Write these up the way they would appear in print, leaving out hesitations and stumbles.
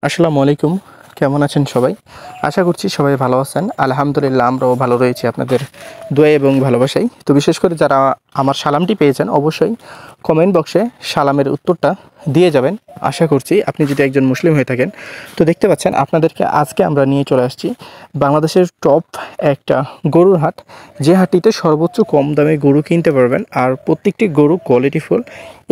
আসসালামু আলাইকুম। কেমন আছেন সবাই? আশা করছি সবাই ভালো আছেন। আলহামদুলিল্লাহ আমরাও ভালো রয়েছি আপনাদের দোয়া এবং ভালোবাসায়। তো বিশেষ করে যারা আমার সালামটি পেয়েছেন অবশ্যই কমেন্ট বক্সে সালামের উত্তরটা দিয়ে যাবেন। আশা করছি আপনি যদি একজন মুসলিম হয়ে থাকেন। তো দেখতে পাচ্ছেন আপনাদেরকে আজকে আমরা নিয়ে চলে আসছি বাংলাদেশের টপ একটা গরুর হাট, যে হাটটিতে সর্বোচ্চ কম দামে গরু কিনতে পারবেন আর প্রত্যেকটি গরু কোয়ালিটিফুল।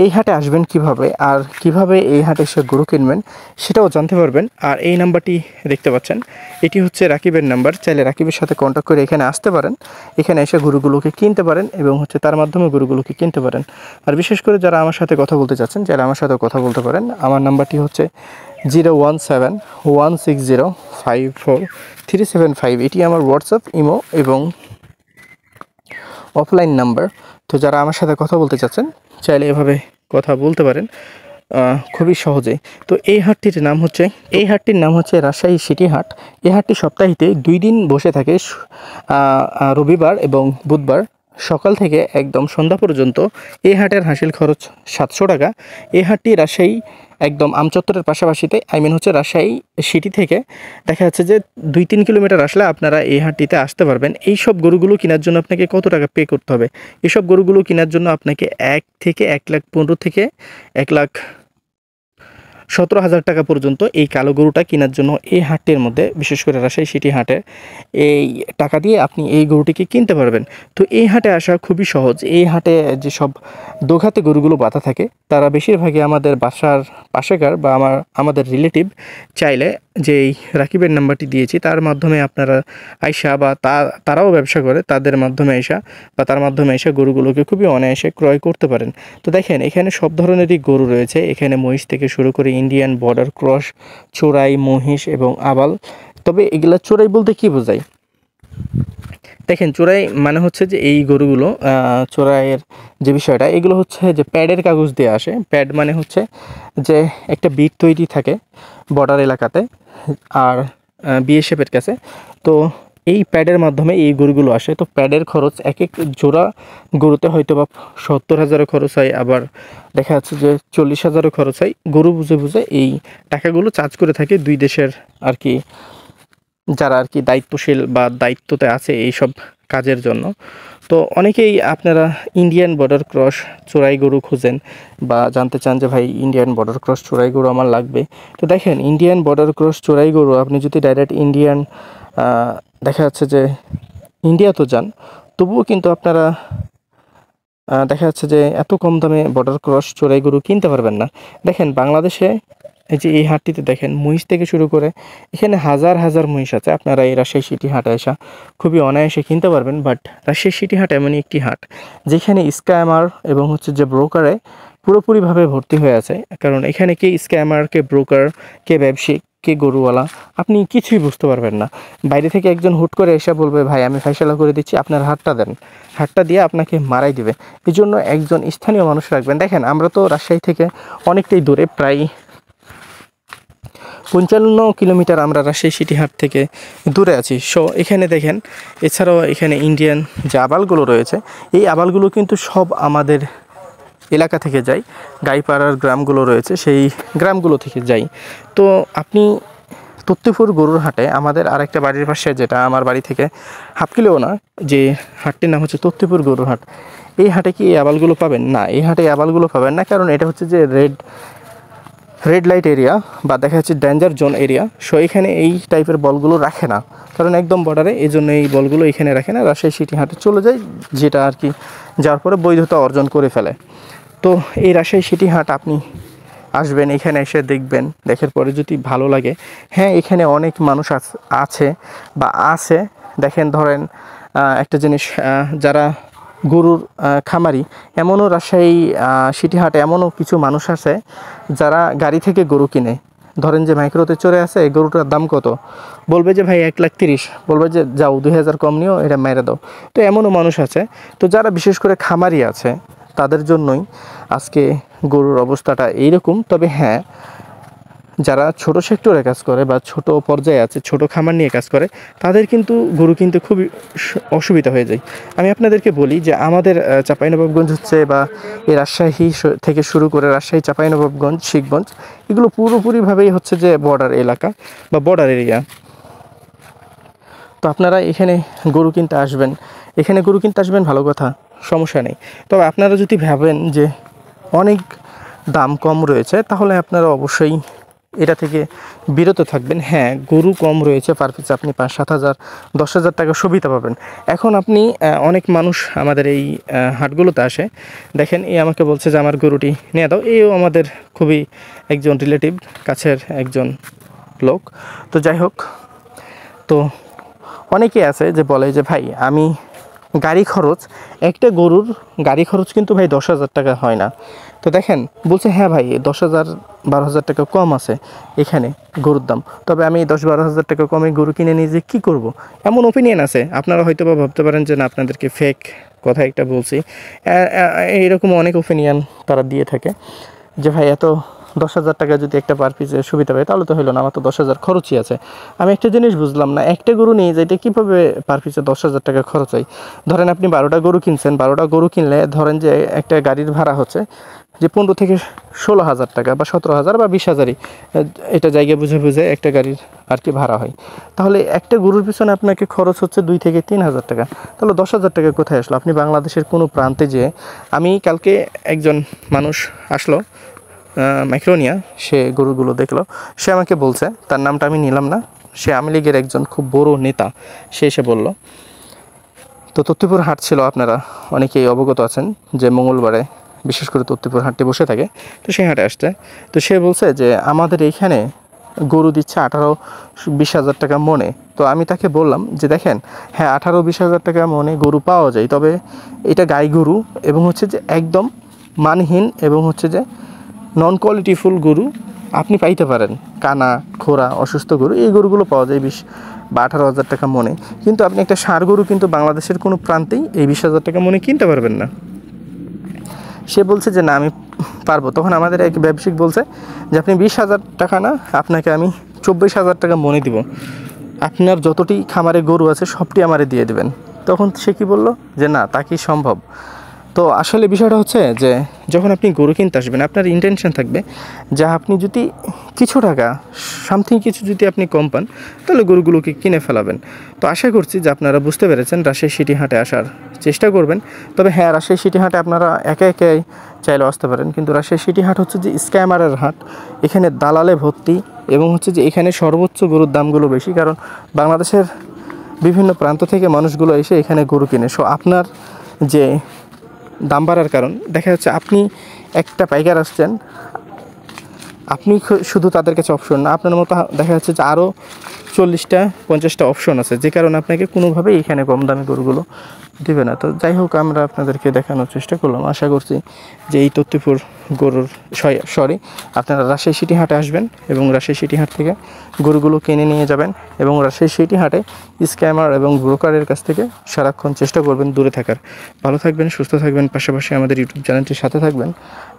এই হাটে আসবেন কিভাবে আর কিভাবে এই হাটে এসে গরু কিনবেন সেটাও জানতে পারবেন। আর এই নাম্বারটি দেখতে পাচ্ছেন, এটি হচ্ছে রাকিবের নাম্বার। চাইলে রাকিবের সাথে কন্ট্যাক্ট করে এখানে আসতে পারেন, এখানে এসে গরুগুলোকে কিনতে পারেন এবং তার মাধ্যমে গরুগুলোকে কিনতে পারেন। আর বিশেষ করে যারা আমার সাথে কথা বলতে চাচ্ছেন চাইলে আমার সাথে কথা বলতে পারেন। আমার নাম্বারটি হচ্ছে 017-160-54-375। এটি আমার হোয়াটসঅ্যাপ, ইমো এবং অফলাইন নাম্বার। তো যারা আমার সাথে কথা বলতে চাচ্ছেন চাইলে এভাবে কথা বলতে পারেন খুবই সহজে। তো এই হাটটির নাম হচ্ছে রাজশাহী সিটি হাট। এই হাটটি সপ্তাহে 2 দিন বসে থাকে, রবিবার এবং বুধবার সকাল থেকে একদম সন্ধ্যা পর্যন্ত। এই হাটের হাসিল খরচ 700 টাকা। এই হাটটি রাজশাহী একদম আমচত্বরের পাশাপাশিতে, রাজশাহী সিটি থেকে দেখা যাচ্ছে যে 2-3 কিলোমিটার আসলে আপনারা এই হাটটিতে আসতে পারবেন। এই সব গরুগুলো কেনার জন্য আপনাকে কত টাকা পে করতে হবে? এইসব গরুগুলো কেনার জন্য আপনাকে 1,15,000 থেকে 1,17,000 টাকা পর্যন্ত এই কালো গরুটা কেনার জন্য এই হাটটির মধ্যে, বিশেষ করে রাজশাহী সিটি হাটে, এই টাকা দিয়ে আপনি এই গরুটিকে কিনতে পারবেন। তো এই হাটে আসা খুবই সহজ। এই হাটে যেসব দোঘাতে গরুগুলো বাঁধা থাকে তারা বেশিরভাগই আমাদের বাসার পাশেকার বা আমাদের রিলেটিভ। চাইলে যে এই রাকিবের নাম্বারটি দিয়েছি তার মাধ্যমে আপনারা আইসা বা তারাও ব্যবসা করে, তাদের মাধ্যমে আইসা বা তার মাধ্যমে এসে গরুগুলোকে খুবই অনায়াসে ক্রয় করতে পারেন। তো দেখেন এখানে সব ধরনেরই গরু রয়েছে। এখানে মহিষ থেকে শুরু করে ইন্ডিয়ান বর্ডার ক্রস, চোরাই, মহিষ এবং আবাল। তবে এগুলা চোরাই বলতে কি বোঝায়? দেখেন চোরাই মানে হচ্ছে যে এই গরুগুলো চোরাইয়ের যে বিষয়টা, এগুলো হচ্ছে যে প্যাডের কাগজ দিয়ে আসে। প্যাড মানে হচ্ছে যে একটা বিট তৈরি থাকে বর্ডার এলাকাতে আর বিএসএফের কাছে। তো এই প্যাডের মাধ্যমে এই গরুগুলো আসে। তো প্যাডের খরচ এক এক জোড়া গরুতে হয়তো বা 70,000 খরচ হয়, আবার দেখা যাচ্ছে যে 40,000 খরচ হয়। গরু বুঝে বুঝে এই টাকাগুলো চার্জ করে থাকে দুই দেশের আর কি, যারা আর কি দায়িত্বশীল বা দায়িত্বতে আছে এইসব কাজের জন্য। তো অনেকেই আপনারা ইন্ডিয়ান বর্ডার ক্রস চোরাই গরু খুঁজেন বা জানতে চান যে ভাই ইন্ডিয়ান বর্ডার ক্রস চোরাই গরু আমার লাগবে। তো দেখেন ইন্ডিয়ান বর্ডার ক্রস চোরাই গরু আপনি যদি ডাইরেক্ট ইন্ডিয়ান দেখা যাচ্ছে যে ইন্ডিয়া তো যান, তবুও কিন্তু আপনারা দেখা যাচ্ছে যে এত কম দামে বর্ডার ক্রস চোরাই গরু কিনতে পারবেন না। দেখেন বাংলাদেশে এই যে এই হাটটিতে দেখেন মহিষ থেকে শুরু করে এখানে হাজার হাজার মহিষ আছে। আপনারা এই রাজশাহী সিটি হাটে আসা খুবই অনায়াসে কিনতে পারবেন। বাট রাজশাহী সিটি হাট এমনই একটি হাট যেখানে স্ক্যামার এবং যে ব্রোকারে পুরোপুরিভাবে ভর্তি হয়ে আছে। কারণ এখানে কে স্ক্যামার, কে ব্রোকার, কে ব্যবসায়িক, কে গরুওয়ালা আপনি কিছুই বুঝতে পারবেন না। বাইরে থেকে একজন হুট করে এসে বলবে ভাই আমি ফয়সালা করে দিচ্ছি, আপনার হাটটা দেন, হাটটা দিয়ে আপনাকে মারাই দিবে। এই জন্য একজন স্থানীয় মানুষ রাখবেন। দেখেন আমরা তো রাজশাহী থেকে অনেকটাই দূরে, প্রায় 55 কিলোমিটার আমরা রাজশাহী সিটি হাট থেকে দূরে আছি। সো এখানে দেখেন এছাড়াও এখানে ইন্ডিয়ান যে আবালগুলো রয়েছে, এই আবালগুলো কিন্তু সব আমাদের এলাকা থেকে যায়। গাইপাড়ার গ্রামগুলো রয়েছে সেই গ্রামগুলো থেকে যাই। তো আপনি তত্ত্বপুর গরুর হাটে, আমাদের আরেকটা বাড়ির পাশে, যেটা আমার বাড়ি থেকে হাফ কিলোও না, যে হাটটির নাম হচ্ছে তত্ত্বপুর গরুর হাট, এই হাটে কি এই আবালগুলো পাবেন না? এই হাটে এই আবালগুলো পাবেন না, কারণ এটা হচ্ছে যে রেড লাইট এরিয়া বা দেখা যাচ্ছে ডেঞ্জার জোন এরিয়া। সো এখানে এই টাইপের বলগুলো রাখে না, কারণ একদম বর্ডারে, এই জন্য এই বলগুলো এখানে রাখে না। রাজশাহী সিটি হাটে চলে যায়, যেটা আর কি যার পরে বৈধতা অর্জন করে ফেলে। তো এই রাজশাহী সিটি হাট আপনি আসবেন, এখানে এসে দেখবেন, দেখার পরে যদি ভালো লাগে, হ্যাঁ এখানে অনেক মানুষ আছে বা আছে। দেখেন ধরেন একটা জিনিস, যারা গরুর খামারি, এমনও রাজশাহী সিটি হাটে এমনও কিছু মানুষ আছে যারা গাড়ি থেকে গরু কিনে। ধরেন যে মাইক্রোতে চড়ে আছে, এই গরুটার দাম কত, বলবে যে ভাই 1,30,000, বলবে যে যাও 2,000 কম নিও, এটা মেরে দাও। তো এমনও মানুষ আছে। তো যারা বিশেষ করে খামারি আছে তাদের জন্যই আজকে গরুর অবস্থাটা এইরকম। তবে হ্যাঁ, যারা ছোট সেক্টরে কাজ করে বা ছোট পর্যায়ে আছে, ছোট খামার নিয়ে কাজ করে, তাদের কিন্তু গরু কিনতে খুবই অসুবিধা হয়ে যায়। আমি আপনাদেরকে বলি যে আমাদের চাঁপাইনবাবগঞ্জ হচ্ছে বা এই রাজশাহী থেকে শুরু করে রাজশাহী, চাঁপাইনবাবগঞ্জ, শিবগঞ্জ, এগুলো পুরোপুরিভাবেই হচ্ছে যে বর্ডার এলাকা বা বর্ডার এরিয়া। তো আপনারা এখানে গরু কিনতে আসবেন, ভালো কথা, সমস্যা নেই। তবে আপনারা যদি ভাবেন যে অনেক দাম কম রয়েছে, তাহলে আপনারা অবশ্যই এটা থেকে বিরত থাকবেন। হ্যাঁ, গরু কম রয়েছে, পার পিস আপনি 5-7 হাজার 10,000 টাকা সুবিধা পাবেন। এখন আপনি অনেক মানুষ আমাদের এই হাটগুলোতে আসে, দেখেন এই আমাকে বলছে যে আমার গরুটি নিয়ে দাও। এও আমাদের খুবই একজন রিলেটিভ, কাছের একজন লোক। তো যাই হোক, তো অনেকে আছে যে বলে যে ভাই আমি গাড়ি খরচ, একটা গরুর গাড়ি খরচ কিন্তু ভাই 10,000 টাকা হয় না। তো দেখেন বলছে হ্যাঁ ভাই 10,000-12,000 টাকা কম আছে এখানে গরুর দাম, তবে আমি 10-12,000 টাকা কমে গরু কিনে নিয়ে যে কী করবো, এমন ওপিনিয়ন আছে। আপনারা হয়তো বা ভাবতে পারেন যে না, আপনাদেরকে ফেক কথা একটা বলছি, এইরকম অনেক ওপিনিয়ন তারা দিয়ে থাকে যে ভাই এত 10,000 টাকা যদি একটা পার পিসে সুবিধা পায় তাহলে তো হলো না, আমার তো 10,000 খরচই আছে। আমি একটা জিনিস বুঝলাম না, একটা গরু নিয়ে যাইতে কীভাবে পার পিসে 10,000 টাকা খরচ হয়? ধরেন আপনি 12টা গরু কিনছেন, 12টা গরু কিনলে ধরেন যে একটা গাড়ির ভাড়া হচ্ছে যে 15,000-16,000 টাকা বা 17,000 বা 20,000ই, এটা জায়গা বুঝে বুঝে একটা গাড়ির আর কি ভাড়া হয়। তাহলে একটা গরুর পিছনে আপনাকে খরচ হচ্ছে 2,000-3,000 টাকা। তাহলে 10,000 টাকা কোথায় আসলো? আপনি বাংলাদেশের কোনো প্রান্তে যেয়ে, আমি কালকে একজন মানুষ আসলো মাইক্রোনিয়া, সে গরুগুলো দেখলো, সে আমাকে বলছে, তার নামটা আমি নিলাম না, সে আওয়ামী লীগের একজন খুব বড় নেতা, সে এসে বলল। তো তত্ত্বপুর হাট ছিল, আপনারা অনেকেই অবগত আছেন যে মঙ্গলবারে বিশেষ করে তত্ত্বপুর হাটটি বসে থাকে, তো সেই হাটে আসছে। তো সে বলছে যে আমাদের এইখানে গরু দিচ্ছে 18-20 হাজার টাকা মনে। তো আমি তাকে বললাম যে দেখেন, হ্যাঁ 18-20 হাজার টাকা মনে গরু পাওয়া যায়, তবে এটা গাই গরু এবং হচ্ছে যে একদম মানহীন এবং হচ্ছে যে নন কোয়ালিটিফুল গরু আপনি পাইতে পারেন। কানা, খোরা, অসুস্থ গরু, এই গরুগুলো পাওয়া যায় 20 বা 18 হাজার টাকা মনে। কিন্তু আপনি একটা ষাঁড় গরু কিন্তু বাংলাদেশের কোনো প্রান্তেই এই 20,000 টাকা মনে কিনতে পারবেন না। সে বলছে যে না আমি পারবো। তখন আমাদের এক ব্যবসায়িক বলছে যে আপনি 20,000 টাকা না, আপনাকে আমি 24,000 টাকা মনে দিব, আপনার যতটি খামারে গরু আছে সবটি আমারে দিয়ে দেবেন। তখন সে কি বলল যে না, তা কি সম্ভব? তো আসলে বিষয়টা হচ্ছে যে যখন আপনি গরু কিনতে আসবেন, আপনার ইন্টেনশন থাকবে যে আপনি যদি কিছু টাকা সামথিং কিছু যদি আপনি কম পান, তাহলে গরুগুলোকে কিনে ফেলাবেন। তো আশা করছি যে আপনারা বুঝতে পেরেছেন, রাজশাহী সিটি হাটে আসার চেষ্টা করবেন। তবে হ্যাঁ, রাজশাহী সিটি হাটে আপনারা একে একে চাইলেও আসতে পারেন, কিন্তু রাজশাহী সিটি হাট হচ্ছে যে স্ক্যামারের হাট, এখানে দালালে ভর্তি এবং হচ্ছে যে এখানে সর্বোচ্চ গরুর দামগুলো বেশি, কারণ বাংলাদেশের বিভিন্ন প্রান্ত থেকে মানুষগুলো এসে এখানে গরু কিনে। সো আপনার যে দাম বাড়ার কারণ দেখা যাচ্ছে, আপনি একটা পাইকার আসছেন, আপনি শুধু তাদের কাছে অপশন না, আপনার মতো দেখা যাচ্ছে যে আরও 40টা-50টা অপশন আছে, যে কারণে আপনাকে কোনোভাবেই এখানে কম দামি গরুগুলো দেবে না। তো যাই হোক, আমরা আপনাদেরকে দেখানোর চেষ্টা করলাম। আশা করছি যে এই তত্ত্বপুর গরুর আপনারা রাজশাহী সিটি হাটে আসবেন এবং রাজশাহী সিটি হাট থেকে গরুগুলো কিনে নিয়ে যাবেন এবং রাজশাহী সিটি হাটে স্ক্যামার এবং ব্রোকারের কাছ থেকে সারাক্ষণ চেষ্টা করবেন দূরে থাকার। ভালো থাকবেন, সুস্থ থাকবেন, পাশাপাশি আমাদের ইউটিউব চ্যানেলটির সাথে থাকবেন।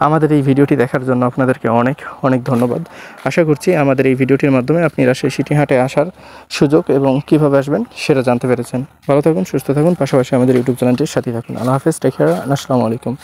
আমাদের এই ভিডিওটি দেখার জন্য আপনাদেরকে অনেক অনেক ধন্যবাদ। আশা করছি আমাদের এই ভিডিওটির মাধ্যমে আপনি রাজশাহী সিটি হাটে আসার সুযোগ এবং কীভাবে আসবেন সেটা জানতে পেরেছেন। ভালো থাকুন, সুস্থ থাকুন, পাশাপাশি আমাদের ইউটিউব চ্যানেলটির সাথে থাকুন। আল্লাহ হাফেজ, টেক কেয়ার, আসসালামু আলাইকুম।